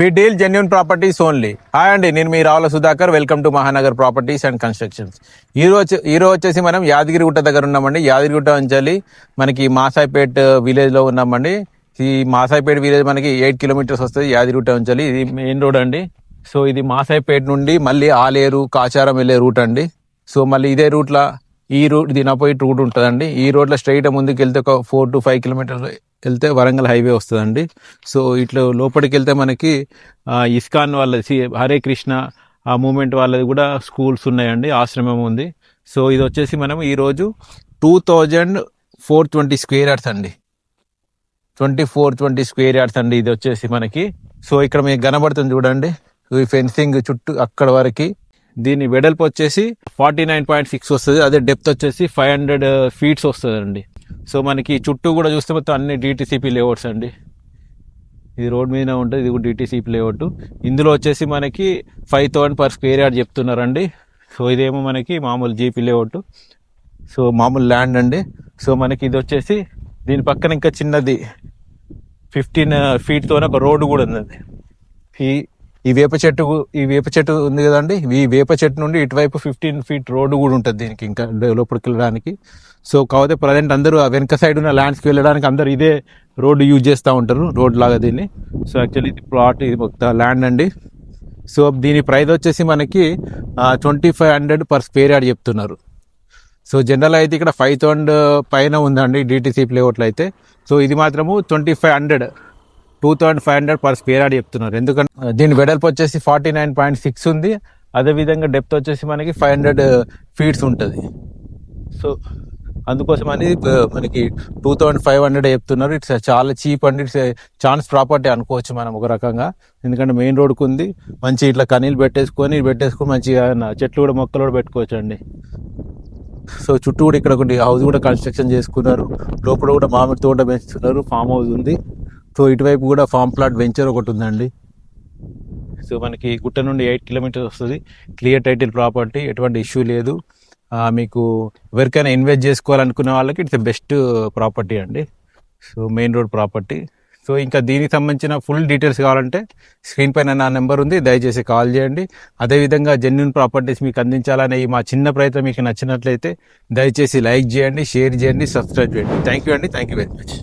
వి deal genuine properties only. Hi అండి, నేను మీ Ravula Sudhakar. Welcome to Mahanagar properties and constructions. ఈరోజు వచ్చేసి మనం యాదగిరిగుట్ట దగ్గర ఉన్నామండి. యాదగిరిగుట్ట నుంచి మనకి మాసాయిపేట్ విలేజ్లో ఉన్నామండి. ఈ మాసాయిపేట్ విలేజ్ మనకి 8 కిలోమీటర్స్ వస్తుంది యాదగిరిగుట్ట నుంచి. ఇది మెయిన్ రోడ్ అండి. సో ఇది మాసాయిపేట్ నుండి మళ్ళీ ఆలేరు కాచారం వెళ్ళే రూట్ అండి. సో మళ్ళీ ఇదే రూట్లో దీని అపోజిట్ రూట్ ఉంటుందండి. ఈ రోడ్లో స్ట్రైట్ ముందుకు వెళ్తే ఒక 4 to 5 కిలోమీటర్స్ వెళ్తే వరంగల్ హైవే వస్తుందండి. సో ఇట్లా లోపలికి వెళ్తే మనకి ఇస్కాన్ వాళ్ళది హరే కృష్ణ ఆ మూమెంట్ వాళ్ళది కూడా స్కూల్స్ ఉన్నాయండి, ఆశ్రమం ఉంది. సో ఇది వచ్చేసి మనం ఈరోజు 2420 స్క్వేర్ యార్డ్స్ అండి, 2420 స్క్వేర్ యార్డ్స్ అండి ఇది వచ్చేసి మనకి. సో ఇక్కడ మీకు కనబడుతుంది చూడండి, ఈ ఫెన్సింగ్ చుట్టూ అక్కడ వరకు. దీని వెడల్పు వచ్చేసి 49.6 వస్తుంది, అదే డెప్త్ వచ్చేసి 500 ఫీట్స్ వస్తుంది అండి. సో మనకి చుట్టూ కూడా చూస్తే మొత్తం అన్ని డిటిసిపి లేఅవుట్స్ అండి. ఇది రోడ్ మీద ఉంటుంది, ఇది కూడా డిటిసిపి లేఅవుట్. ఇందులో వచ్చేసి మనకి 5,000 per స్క్వేర్ యార్డ్ చెప్తున్నారండి. సో ఇదేమో మనకి మామూలు జీపీ లేఅవుట్, సో మామూలు ల్యాండ్ అండి. సో మనకి ఇది వచ్చేసి దీని పక్కన ఇంకా చిన్నది 15 feetతో ఒక రోడ్డు కూడా ఉంది. ఈ వేప చెట్టు ఉంది కదండి, ఈ వేప చెట్టు నుండి ఇటువైపు 15 feet రోడ్డు కూడా ఉంటుంది దీనికి, ఇంకా లోపలికి వెళ్ళడానికి. సో కాకపోతే ప్రజెంట్ అందరూ వెనక సైడ్ ఉన్న ల్యాండ్స్కి వెళ్ళడానికి అందరూ ఇదే రోడ్డు యూజ్ చేస్తూ ఉంటారు, రోడ్ లాగా దీన్ని. సో యాక్చువల్లీ ఇది ప్లాట్, ఇది మొత్తం ల్యాండ్ అండి. సో దీని ప్రైస్ వచ్చేసి మనకి 2500 per స్క్వేర్ యార్డ్ చెప్తున్నారు. సో జనరల్ అయితే ఇక్కడ 5,000 పైన ఉందండి డిటిసి ప్లేఅవుట్లో అయితే. సో ఇది మాత్రము 2500 per స్క్వేర్ యార్డ్ చెప్తున్నారు. ఎందుకంటే దీని వెడల్పు వచ్చేసి 49.6 ఉంది, అదేవిధంగా డెప్త్ వచ్చేసి మనకి 500 feet ఉంటుంది. సో అందుకోసం అనేది మనకి 2500 చెప్తున్నారు. ఇట్స్ చాలా చీప్ అండి, ఇట్స్ ఛాన్స్ ప్రాపర్టీ అనుకోవచ్చు మనం ఒక రకంగా. ఎందుకంటే మెయిన్ రోడ్కు ఉంది, మంచి ఇట్లా కనీలు పెట్టేసుకొని మంచిగా చెట్లు కూడా మొక్కలు కూడా పెట్టుకోవచ్చు అండి. సో చుట్టూ కూడా ఇక్కడ ఒకటి హౌస్ కూడా కన్స్ట్రక్షన్ చేసుకున్నారు, లోపల కూడా మామిడి తోట పెంచుతున్నారు, ఫామ్ హౌస్ ఉంది. సో ఇటువైపు కూడా ఫామ్ ప్లాట్ వెంచర్ ఒకటి ఉందండి. సో మనకి గుట్ట నుండి 8 kilometers వస్తుంది, క్లియర్ టైటిల్ ప్రాపర్టీ, ఎటువంటి ఇష్యూ లేదు. మీకు ఎవరికైనా ఇన్వెస్ట్ చేసుకోవాలనుకునే వాళ్ళకి ఇట్స్ బెస్ట్ ప్రాపర్టీ అండి. So main road property. So ఇంకా దీనికి సంబంధించిన ఫుల్ డీటెయిల్స్ కావాలంటే స్క్రీన్ పైన నా నెంబర్ ఉంది, దయచేసి కాల్ చేయండి. అదేవిధంగా జెన్యూన్ ప్రాపర్టీస్ మీకు అందించాలనే మా చిన్న ప్రయత్నం మీకు నచ్చినట్లయితే దయచేసి లైక్ చేయండి, షేర్ చేయండి, సబ్స్క్రైబ్ చేయండి. థ్యాంక్ యూ అండి, థ్యాంక్ యూ వెరీ మచ్.